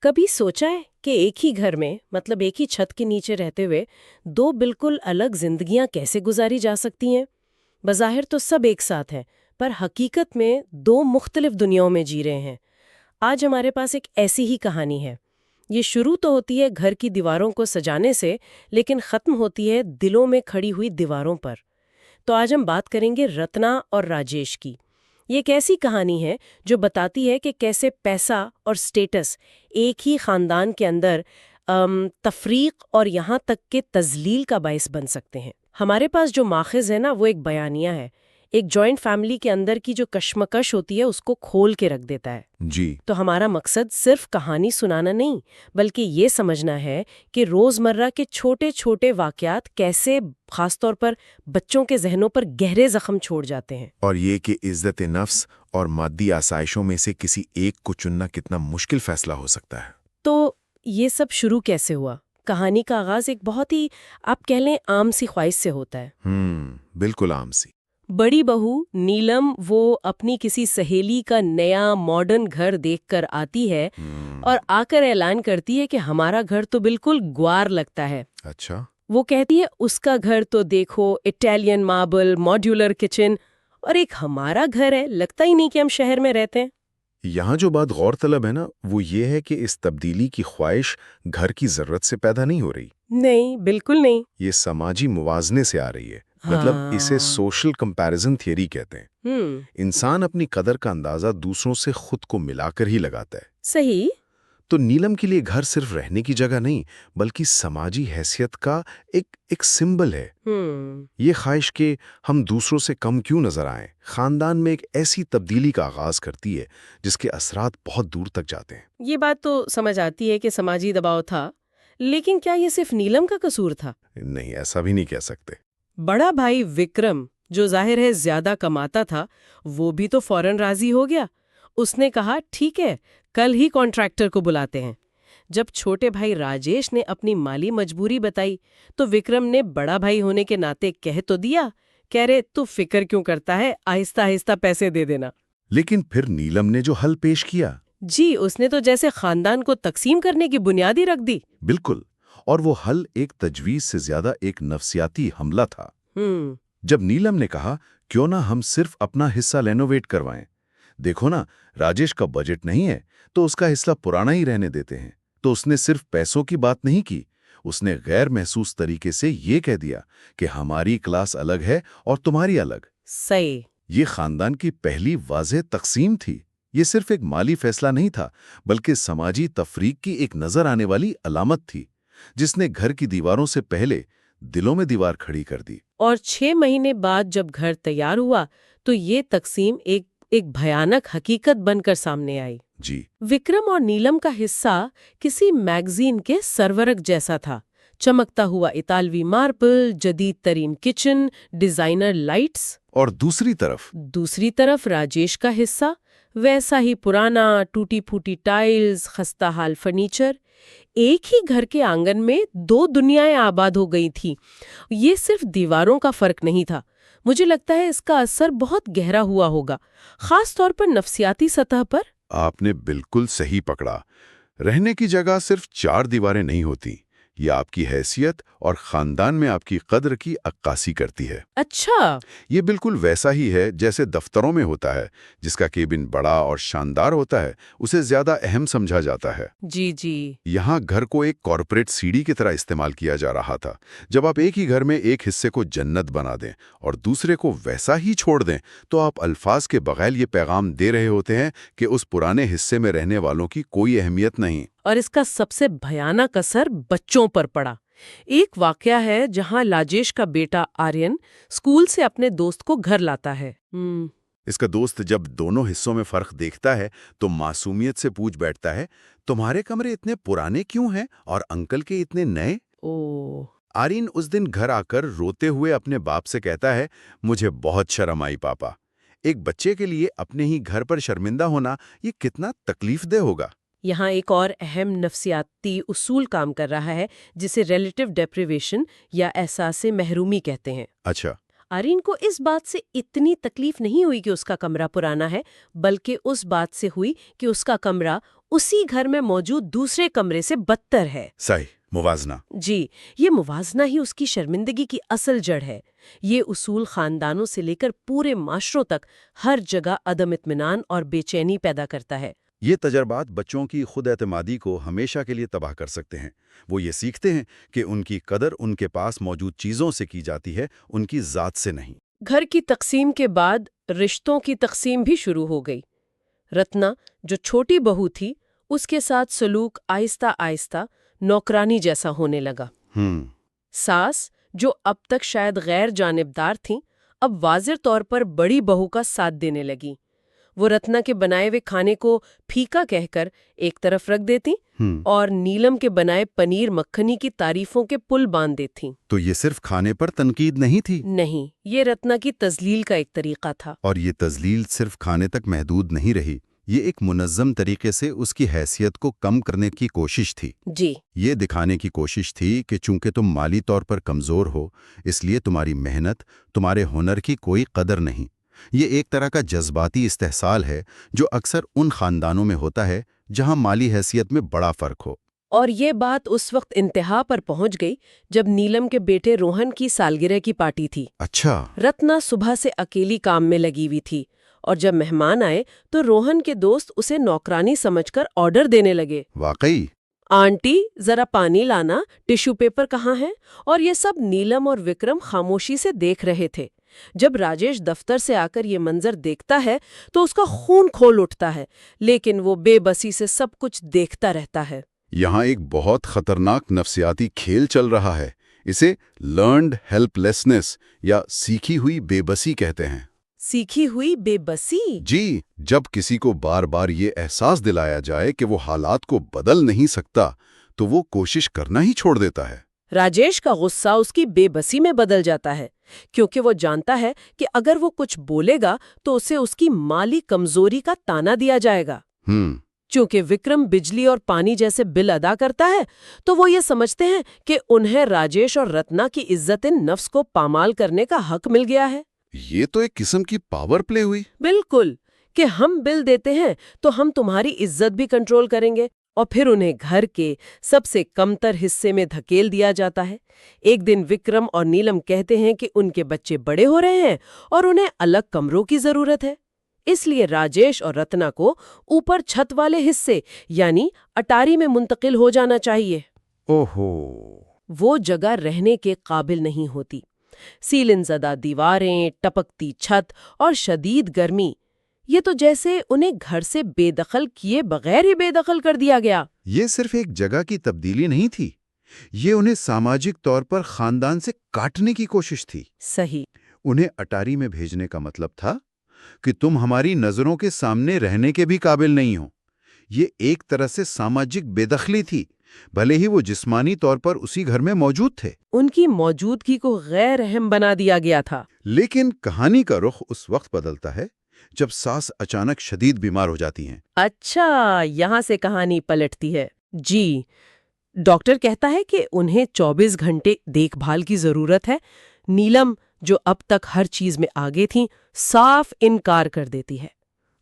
کبھی سوچا ہے کہ ایک ہی گھر میں مطلب ایک ہی چھت کے نیچے رہتے ہوئے دو بالکل الگ زندگیاں کیسے گزاری جا سکتی ہیں؟ بظاہر تو سب ایک ساتھ ہیں، پر حقیقت میں دو مختلف دنیاؤں میں جی رہے ہیں۔ آج ہمارے پاس ایک ایسی ہی کہانی ہے۔ یہ شروع تو ہوتی ہے گھر کی دیواروں کو سجانے سے، لیکن ختم ہوتی ہے دلوں میں کھڑی ہوئی دیواروں پر۔ تو آج ہم بات کریں گے رتنا اور راجیش کی۔ یہ ایک ایسی کہانی ہے جو بتاتی ہے کہ کیسے پیسہ اور سٹیٹس ایک ہی خاندان کے اندر تفریق اور یہاں تک کہ تذلیل کا باعث بن سکتے ہیں۔ ہمارے پاس جو ماخذ ہے نا، وہ ایک بیانیہ ہے، ایک جوائنٹ فیملی کے اندر کی جو کشمکش ہوتی ہے اس کو کھول کے رکھ دیتا ہے۔ جی تو ہمارا مقصد صرف کہانی سنانا نہیں، بلکہ یہ سمجھنا ہے کہ روزمرہ کے چھوٹے چھوٹے واقعات کیسے خاص طور پر بچوں کے ذہنوں پر گہرے زخم چھوڑ جاتے ہیں۔ اور یہ کہ عزت نفس اور مادی آسائشوں میں سے کسی ایک کو چننا کتنا مشکل فیصلہ ہو سکتا ہے۔ تو یہ سب شروع کیسے ہوا؟ کہانی کا آغاز ایک بہت ہی آپ کہہ لیں عام سی خواہش سے ہوتا ہے۔ بالکل عام سی۔ بڑی بہو نیلم وہ اپنی کسی سہیلی کا نیا ماڈرن گھر دیکھ کر آتی ہے اور آ کر اعلان کرتی ہے کہ ہمارا گھر تو بالکل گوار لگتا ہے۔ اچھا۔ وہ کہتی ہے اس کا گھر تو دیکھو، اٹیلین ماربل، ماڈیولر کچن، اور ایک ہمارا گھر ہے، لگتا ہی نہیں کہ ہم شہر میں رہتے ہیں۔ یہاں جو بات غور طلب ہے نا، وہ یہ ہے کہ اس تبدیلی کی خواہش گھر کی ضرورت سے پیدا نہیں ہو رہی۔ نہیں، بالکل نہیں۔ یہ سماجی موازنے سے آ رہی ہے۔ مطلب اسے سوشل کمپیریزن تھیوری کہتے ہیں۔ انسان اپنی قدر کا اندازہ دوسروں سے خود کو ملا کر ہی لگاتا ہے۔ صحیح۔ تو نیلم کے لیے گھر صرف رہنے کی جگہ نہیں، بلکہ سماجی حیثیت کا ایک سمبل ہے۔ یہ خواہش کہ ہم دوسروں سے کم کیوں نظر آئیں، خاندان میں ایک ایسی تبدیلی کا آغاز کرتی ہے جس کے اثرات بہت دور تک جاتے ہیں۔ یہ بات تو سمجھ آتی ہے کہ سماجی دباؤ تھا، لیکن کیا یہ صرف نیلم کا قصور تھا؟ نہیں، ایسا بھی نہیں کہہ سکتے۔ بڑا بھائی وکرم، جو ظاہر ہے زیادہ کماتا تھا، وہ بھی تو فوراً راضی ہو گیا۔ اس نے کہا ٹھیک ہے، کل ہی کانٹریکٹر کو بلاتے ہیں۔ جب چھوٹے بھائی راجیش نے اپنی مالی مجبوری بتائی تو وکرم نے بڑا بھائی ہونے کے ناطے کہہ تو دیا، کہہ رہے تو فکر کیوں کرتا ہے، آہستہ آہستہ پیسے دے دینا۔ لیکن پھر نیلم نے جو حل پیش کیا، جی، اس نے تو جیسے خاندان کو تقسیم کرنے کی بنیادی رکھ دی۔ بالکل، اور وہ حل ایک تجویز سے زیادہ ایک نفسیاتی حملہ تھا۔ جب نیلم نے کہا کیوں نہ ہم صرف اپنا حصہ رینوویٹ کروائیں، دیکھو نا راجیش کا بجٹ نہیں ہے تو اس کا حصہ پرانا ہی رہنے دیتے ہیں، تو اس نے صرف پیسوں کی بات نہیں کی، اس نے غیر محسوس طریقے سے یہ کہہ دیا کہ ہماری کلاس الگ ہے اور تمہاری الگ۔ صحیح۔ یہ خاندان کی پہلی واضح تقسیم تھی۔ یہ صرف ایک مالی فیصلہ نہیں تھا، بلکہ سماجی تفریق کی ایک نظر آنے والی علامت تھی، جس نے گھر کی دیواروں سے پہلے دلوں میں دیوار کھڑی کر دی۔ اور 6 مہینے بعد جب گھر تیار ہوا تو یہ تقسیم ایک بھیانک حقیقت بن کر سامنے آئی۔ جی، وکرم اور نیلم کا حصہ کسی میگزین کے سرورق جیسا تھا، چمکتا ہوا اطالوی ماربل، جدید ترین کچن، ڈیزائنر لائٹس۔ اور دوسری طرف راجیش کا حصہ ویسا ہی پرانا، ٹوٹی پھوٹی ٹائلز، خستہ حال فرنیچر۔ ایک ہی گھر کے آنگن میں دو دنیائیں آباد ہو گئی تھی۔ یہ صرف دیواروں کا فرق نہیں تھا، مجھے لگتا ہے اس کا اثر بہت گہرا ہوا ہوگا، خاص طور پر نفسیاتی سطح پر۔ آپ نے بالکل صحیح پکڑا۔ رہنے کی جگہ صرف 4 دیواریں نہیں ہوتی، یہ آپ کی حیثیت اور خاندان میں آپ کی قدر کی عکاسی کرتی ہے۔ اچھا۔ یہ بالکل ویسا ہی ہے جیسے دفتروں میں ہوتا ہے، جس کا کیبن بڑا اور شاندار ہوتا ہے اسے زیادہ اہم سمجھا جاتا ہے۔ جی جی۔ یہاں گھر کو ایک کارپوریٹ سیڑھی کی طرح استعمال کیا جا رہا تھا۔ جب آپ ایک ہی گھر میں ایک حصے کو جنت بنا دیں اور دوسرے کو ویسا ہی چھوڑ دیں، تو آپ الفاظ کے بغیر یہ پیغام دے رہے ہوتے ہیں کہ اس پرانے حصے میں رہنے والوں کی کوئی اہمیت نہیں۔ اور اس کا سب سے بھیانک اثر بچوں پر پڑا۔ ایک واقعہ ہے جہاں راجیش کا بیٹا آرین اسکول سے اپنے دوست کو گھر لاتا ہے۔ اس کا دوست جب دونوں حصوں میں فرق دیکھتا ہے تو معصومیت سے پوچھ بیٹھتا ہے، تمہارے کمرے اتنے پرانے کیوں ہیں اور انکل کے اتنے نئے؟ آرین اس دن گھر آ کر روتے ہوئے اپنے باپ سے کہتا ہے، مجھے بہت شرم آئی پاپا۔ ایک بچے کے لیے اپنے ہی گھر پر شرمندہ ہونا یہ کتنا تکلیف دہ ہوگا۔ یہاں ایک اور اہم نفسیاتی اصول کام کر رہا ہے جسے ریلیٹو ڈیپریویشن یا احساس محرومی کہتے ہیں۔ اچھا۔ آرین کو اس بات سے اتنی تکلیف نہیں ہوئی کہ اس کا کمرہ پرانا ہے، بلکہ اس بات سے ہوئی کہ اس کا کمرہ اسی گھر میں موجود دوسرے کمرے سے بدتر ہے۔ صحیح، موازنہ۔ جی، یہ موازنہ ہی اس کی شرمندگی کی اصل جڑ ہے۔ یہ اصول خاندانوں سے لے کر پورے معاشروں تک ہر جگہ عدم اطمینان اور بے چینی پیدا کرتا ہے۔ یہ تجربات بچوں کی خود اعتمادی کو ہمیشہ کے لیے تباہ کر سکتے ہیں۔ وہ یہ سیکھتے ہیں کہ ان کی قدر ان کے پاس موجود چیزوں سے کی جاتی ہے، ان کی ذات سے نہیں۔ گھر کی تقسیم کے بعد رشتوں کی تقسیم بھی شروع ہو گئی۔ رتنا، جو چھوٹی بہو تھی، اس کے ساتھ سلوک آہستہ آہستہ نوکرانی جیسا ہونے لگا۔ ساس، جو اب تک شاید غیر جانبدار تھیں، اب واضح طور پر بڑی بہو کا ساتھ دینے لگی۔ وہ رتنا کے بنائے ہوئے کھانے کو پھیکا کہہ کر ایک طرف رکھ دیتی اور نیلم کے بنائے پنیر مکھنی کی تعریفوں کے پل باندھ دیتی۔ تو یہ صرف کھانے پر تنقید نہیں تھی؟ نہیں، یہ رتنا کی تذلیل کا ایک طریقہ تھا۔ اور یہ تذلیل صرف کھانے تک محدود نہیں رہی، یہ ایک منظم طریقے سے اس کی حیثیت کو کم کرنے کی کوشش تھی۔ جی، یہ دکھانے کی کوشش تھی کہ چونکہ تم مالی طور پر کمزور ہو، اس لیے تمہاری محنت، تمہارے ہنر کی کوئی قدر نہیں۔ یہ ایک طرح کا جذباتی استحصال ہے جو اکثر ان خاندانوں میں ہوتا ہے جہاں مالی حیثیت میں بڑا فرق ہو۔ اور یہ بات اس وقت انتہا پر پہنچ گئی جب نیلم کے بیٹے روہن کی سالگرہ کی پارٹی تھی۔ اچھا۔ رتنا صبح سے اکیلی کام میں لگی ہوئی تھی، اور جب مہمان آئے تو روہن کے دوست اسے نوکرانی سمجھ کر آرڈر دینے لگے۔ واقعی؟ آنٹی، ذرا پانی لانا، ٹیشو پیپر کہاں ہے؟ اور یہ سب نیلم اور وکرم خاموشی سے دیکھ رہے تھے۔ جب راجیش دفتر سے آ کر یہ منظر دیکھتا ہے تو اس کا خون کھول اٹھتا ہے، لیکن وہ بے بسی سے سب کچھ دیکھتا رہتا ہے۔ یہاں ایک بہت خطرناک نفسیاتی کھیل چل رہا ہے۔ اسے لرنڈ ہیلپ لیسنس یا سیکھی ہوئی بے بسی کہتے ہیں۔ سیکھی ہوئی بے بسی؟ جی، جب کسی کو بار بار یہ احساس دلایا جائے کہ وہ حالات کو بدل نہیں سکتا تو وہ کوشش کرنا ہی چھوڑ دیتا ہے۔ راجیش کا غصہ اس کی بے بسی میں بدل جاتا ہے، کیونکہ وہ جانتا ہے کہ اگر وہ کچھ بولے گا تو اسے اس کی مالی کمزوری کا تانا دیا جائے گا۔ چونکہ وکرم بجلی اور پانی جیسے بل ادا کرتا ہے تو وہ یہ سمجھتے ہیں کہ انہیں راجیش اور رتنا کی عزت نفس کو پامال کرنے کا حق مل گیا ہے۔ یہ تو ایک قسم کی پاور پلے ہوئی۔ بالکل، کہ ہم بل دیتے ہیں تو ہم تمہاری عزت بھی کنٹرول کریں گے، اور پھر انہیں گھر کے سب سے کمتر حصے میں دھکیل دیا جاتا ہے۔ ایک دن وکرم اور نیلم کہتے ہیں کہ ان کے بچے بڑے ہو رہے ہیں اور انہیں الگ کمروں کی ضرورت ہے، اس لیے راجیش اور رتنا کو اوپر چھت والے حصے یعنی اٹاری میں منتقل ہو جانا چاہیے۔ اوہو۔ وہ جگہ رہنے کے قابل نہیں ہوتی۔ سیلن زدہ دیواریں، ٹپکتی چھت اور شدید گرمی، یہ تو جیسے انہیں گھر سے بے دخل کیے بغیر ہی بے دخل کر دیا گیا۔ یہ صرف ایک جگہ کی تبدیلی نہیں تھی، یہ انہیں سماجک طور پر خاندان سے کاٹنے کی کوشش تھی۔ صحیح۔ انہیں اٹاری میں بھیجنے کا مطلب تھا کہ تم ہماری نظروں کے سامنے رہنے کے بھی قابل نہیں ہو۔ یہ ایک طرح سے سماجک بے دخلی تھی، بھلے ہی وہ جسمانی طور پر اسی گھر میں موجود تھے۔ ان کی موجودگی کو غیر اہم بنا دیا گیا تھا۔ لیکن کہانی کا رخ اس وقت بدلتا ہے جب ساس اچانک شدید بیمار ہو جاتی ہیں۔ اچھا، یہاں سے کہانی پلٹتی ہے۔ جی، ڈاکٹر کہتا ہے کہ انہیں 24 گھنٹے دیکھ بھال کی ضرورت ہے۔ نیلم، جو اب تک ہر چیز میں آگے تھیں، صاف انکار کر دیتی ہے۔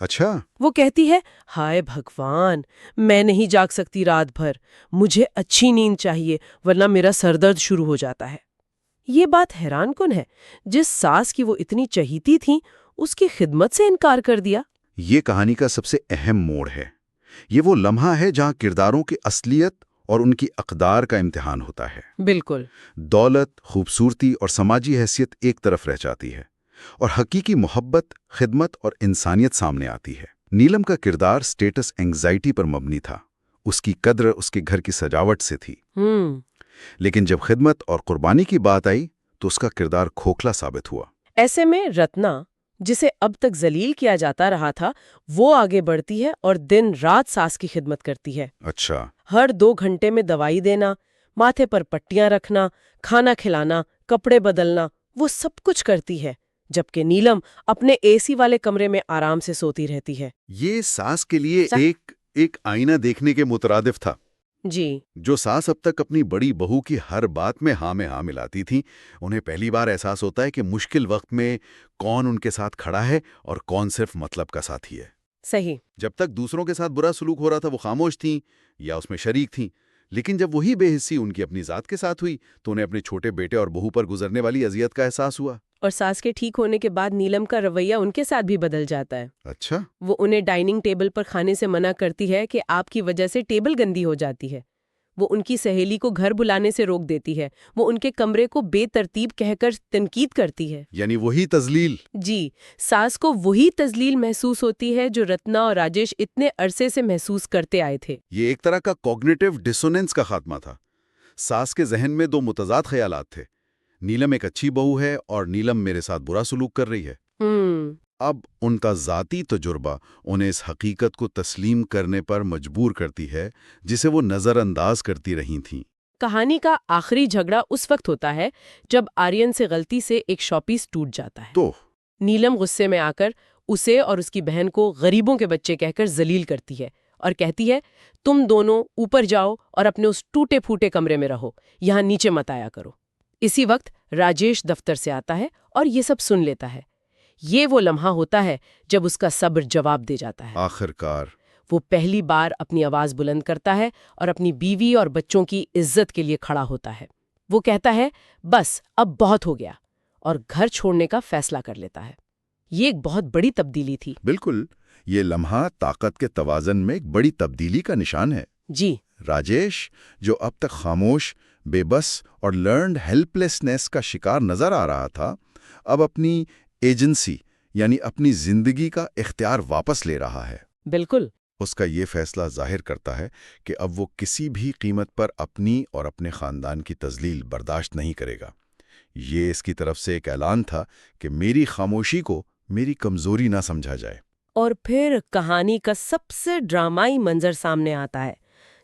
اچھا۔ وہ کہتی ہے، ہائے بھگوان، میں نہیں جاگ سکتی رات بھر، مجھے اچھی نیند چاہیے ورنہ میرا سر درد شروع ہو جاتا ہے۔ یہ بات حیران کن ہے، جس ساس کی وہ اتنی چہیتی تھیں اس کی خدمت سے انکار کر دیا۔ یہ کہانی کا سب سے اہم موڑ ہے۔ یہ وہ لمحہ ہے جہاں کرداروں کی اصلیت اور ان کی اقدار کا امتحان ہوتا ہے۔ بالکل۔ دولت، خوبصورتی اور سماجی حیثیت ایک طرف رہ جاتی ہے اور حقیقی محبت، خدمت اور انسانیت سامنے آتی ہے۔ نیلم کا کردار سٹیٹس اینگزائٹی پر مبنی تھا۔ اس کی قدر اس کے گھر کی سجاوٹ سے تھی۔ لیکن جب خدمت اور قربانی کی بات آئی تو اس کا کردار کھوکھلا ثابت ہوا۔ ایسے میں رتنا، جسے اب تک ذلیل کیا جاتا رہا تھا، وہ آگے بڑھتی ہے اور دن رات ساس کی خدمت کرتی ہے۔ اچھا۔ ہر 2 گھنٹے میں دوائی دینا، ماتھے پر پٹیاں رکھنا، کھانا کھلانا، کپڑے بدلنا، وہ سب کچھ کرتی ہے، جبکہ نیلم اپنے اے سی والے کمرے میں آرام سے سوتی رہتی ہے۔ یہ ساس کے لیے ایک آئینہ دیکھنے کے مترادف تھا۔ جی۔ جو ساس اب تک اپنی بڑی بہو کی ہر بات میں ہاں ملاتی تھی، انہیں پہلی بار احساس ہوتا ہے کہ مشکل وقت میں کون ان کے ساتھ کھڑا ہے اور کون صرف مطلب کا ساتھی ہے۔ صحیح. جب تک دوسروں کے ساتھ برا سلوک ہو رہا تھا وہ خاموش تھیں یا اس میں شریک تھیں، لیکن جب وہی بے حسی ان کی اپنی ذات کے ساتھ ہوئی تو انہیں اپنے چھوٹے بیٹے اور بہو پر گزرنے والی اذیت کا احساس ہوا. اور ساس کے ٹھیک ہونے کے بعد نیلم کا رویہ ان کے ساتھ بھی بدل جاتا ہے. اچھا. وہ انہیں ڈائننگ ٹیبل پر کھانے سے منع کرتی ہے کہ آپ کی وجہ سے ٹیبل گندی ہو جاتی ہے. وہ ان کی سہیلی کو گھر بلانے سے روک دیتی ہے. وہ ان کے کمرے کو بے ترتیب کہہ کر تنقید کرتی ہے. یعنی وہی تذلیل. جی، ساس کو وہی تذلیل محسوس ہوتی ہے جو رتنا اور راجیش اتنے عرصے سے محسوس کرتے آئے تھے. یہ ایک طرح کا کوگنیٹو ڈسوننس کا خاتمہ تھا. ساس کے ذہن میں دو متضاد خیالات تھے. نیلم ایک اچھی بہو ہے اور نیلم میرے ساتھ برا سلوک کر رہی ہے. اب ان کا ذاتی تجربہ انہیں اس حقیقت کو تسلیم کرنے پر مجبور کرتی ہے جسے وہ نظر انداز کرتی رہی تھیں. کہانی کا آخری جھگڑا اس وقت ہوتا ہے جب آرین سے غلطی سے ایک شوپیس ٹوٹ جاتا ہے. تو نیلم غصے میں آ کر اسے اور اس کی بہن کو غریبوں کے بچے کہہ کر ذلیل کرتی ہے اور کہتی ہے تم دونوں اوپر جاؤ اور اپنے اس ٹوٹے پھوٹے کمرے میں رہو، یہاں نیچے مت آیا کرو. اسی وقت راجیش دفتر سے آتا ہے اور یہ سب سن لیتا ہے. یہ وہ لمحہ ہوتا ہے جب اس کا صبر جواب دے جاتا ہے. آخرکار وہ پہلی بار اپنی آواز بلند کرتا ہے اور اپنی بیوی اور بچوں کی عزت کے لیے کھڑا ہوتا ہے. وہ کہتا ہے بس اب بہت ہو گیا اور گھر چھوڑنے کا فیصلہ کر لیتا ہے. یہ ایک بہت بڑی تبدیلی تھی. بالکل. یہ لمحہ طاقت کے توازن میں ایک بڑی تبدیلی کا نشان ہے. جی. راجیش جو اب تک خاموش، بے بس اور لرنڈ ہیلپ لیسنس کا شکار نظر آ رہا تھا، اب اپنی ایجنسی یعنی اپنی زندگی کا اختیار واپس لے رہا ہے. بالکل. اس کا یہ فیصلہ ظاہر کرتا ہے کہ اب وہ کسی بھی قیمت پر اپنی اور اپنے خاندان کی تذلیل برداشت نہیں کرے گا. یہ اس کی طرف سے ایک اعلان تھا کہ میری خاموشی کو میری کمزوری نہ سمجھا جائے. اور پھر کہانی کا سب سے ڈرامائی منظر سامنے آتا ہے.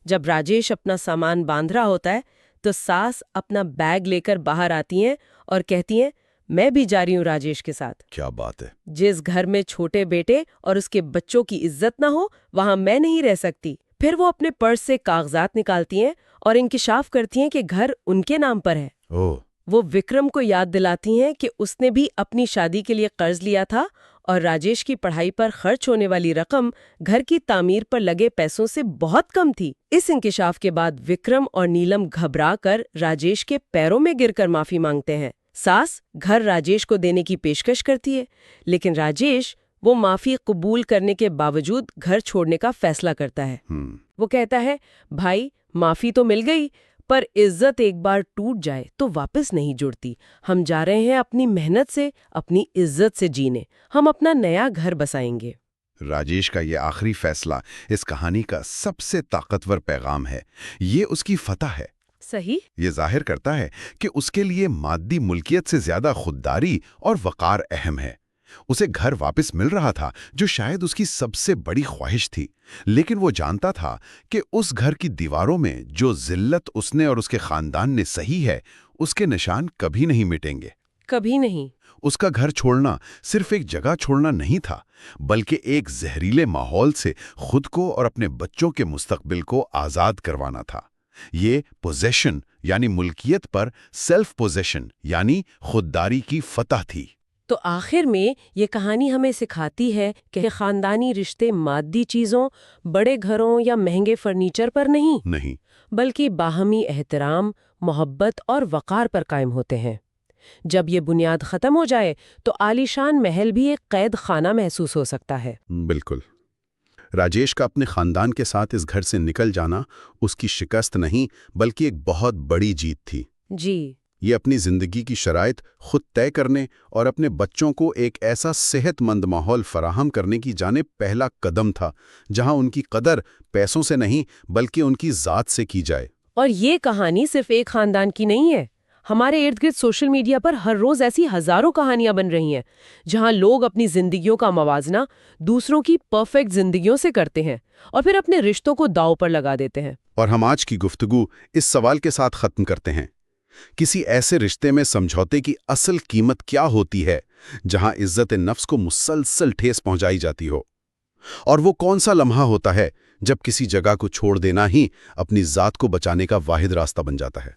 جب راجیش اپنا سامان باندھ رہا ہوتا ہے تو ساس اپنا بیگ لے کر باہر آتی ہیں اور کہتی ہیں میں بھی جا رہی ہوں راجیش کے ساتھ. کیا بات ہے. جس گھر میں چھوٹے بیٹے اور اس کے بچوں کی عزت نہ ہو وہاں میں نہیں رہ سکتی. پھر وہ اپنے پرس سے کاغذات نکالتی ہیں اور انکشاف کرتی ہیں کہ گھر ان کے نام پر ہے. وہ وکرم کو یاد دلاتی ہیں کہ اس نے بھی اپنی شادی کے لیے قرض لیا تھا اور راجیش کی پڑھائی پر خرچ ہونے والی رقم گھر کی تعمیر پر لگے پیسوں سے بہت کم تھی. اس انکشاف کے بعد وکرم اور نیلم گھبرا کر راجیش کے پیروں میں گر کر معافی مانگتے ہیں. ساس گھر راجیش کو دینے کی پیشکش کرتی ہے لیکن راجیش وہ معافی قبول کرنے کے باوجود گھر چھوڑنے کا فیصلہ کرتا ہے. وہ کہتا ہے بھائی معافی تو مل گئی پر عزت ایک بار ٹوٹ جائے تو واپس نہیں جڑتی. ہم جا رہے ہیں اپنی محنت سے اپنی عزت سے جینے. ہم اپنا نیا گھر بسائیں گے. راجیش کا یہ آخری فیصلہ اس کہانی کا سب سے طاقتور پیغام ہے. یہ اس کی فتح ہے. صحیح. یہ ظاہر کرتا ہے کہ اس کے لیے مادی ملکیت سے زیادہ خودداری اور وقار اہم ہے. اسے گھر واپس مل رہا تھا جو شاید اس کی سب سے بڑی خواہش تھی، لیکن وہ جانتا تھا کہ اس گھر کی دیواروں میں جو ذلت اس نے اور اس کے خاندان نے سہی ہے اس کے نشان کبھی نہیں مٹیں گے. کبھی نہیں. اس کا گھر چھوڑنا صرف ایک جگہ چھوڑنا نہیں تھا بلکہ ایک زہریلے ماحول سے خود کو اور اپنے بچوں کے مستقبل کو آزاد کروانا تھا. یہ پوزیشن یعنی ملکیت پر سیلف پوزیشن یعنی خودداری کی فتح تھی. تو آخر میں یہ کہانی ہمیں سکھاتی ہے کہ خاندانی رشتے مادی چیزوں، بڑے گھروں یا مہنگے فرنیچر پر نہیں بلکہ باہمی احترام، محبت اور وقار پر قائم ہوتے ہیں. جب یہ بنیاد ختم ہو جائے تو عالیشان محل بھی ایک قید خانہ محسوس ہو سکتا ہے. بالکل. راجیش کا اپنے خاندان کے ساتھ اس گھر سے نکل جانا اس کی شکست نہیں بلکہ ایک بہت بڑی جیت تھی. جی. یہ اپنی زندگی کی شرائط خود طے کرنے اور اپنے بچوں کو ایک ایسا صحت مند ماحول فراہم کرنے کی جانب پہلا قدم تھا جہاں ان کی قدر پیسوں سے نہیں بلکہ ان کی ذات سے کی جائے. اور یہ کہانی صرف ایک خاندان کی نہیں ہے. ہمارے ارد گرد سوشل میڈیا پر ہر روز ایسی ہزاروں کہانیاں بن رہی ہیں جہاں لوگ اپنی زندگیوں کا موازنہ دوسروں کی پرفیکٹ زندگیوں سے کرتے ہیں اور پھر اپنے رشتوں کو داؤ پر لگا دیتے ہیں. اور ہم آج کی گفتگو اس سوال کے ساتھ ختم کرتے ہیں. کسی ایسے رشتے میں سمجھوتے کی اصل قیمت کیا ہوتی ہے جہاں عزت نفس کو مسلسل ٹھیس پہنچائی جاتی ہو؟ اور وہ کون سا لمحہ ہوتا ہے جب کسی جگہ کو چھوڑ دینا ہی اپنی ذات کو بچانے کا واحد راستہ بن جاتا ہے؟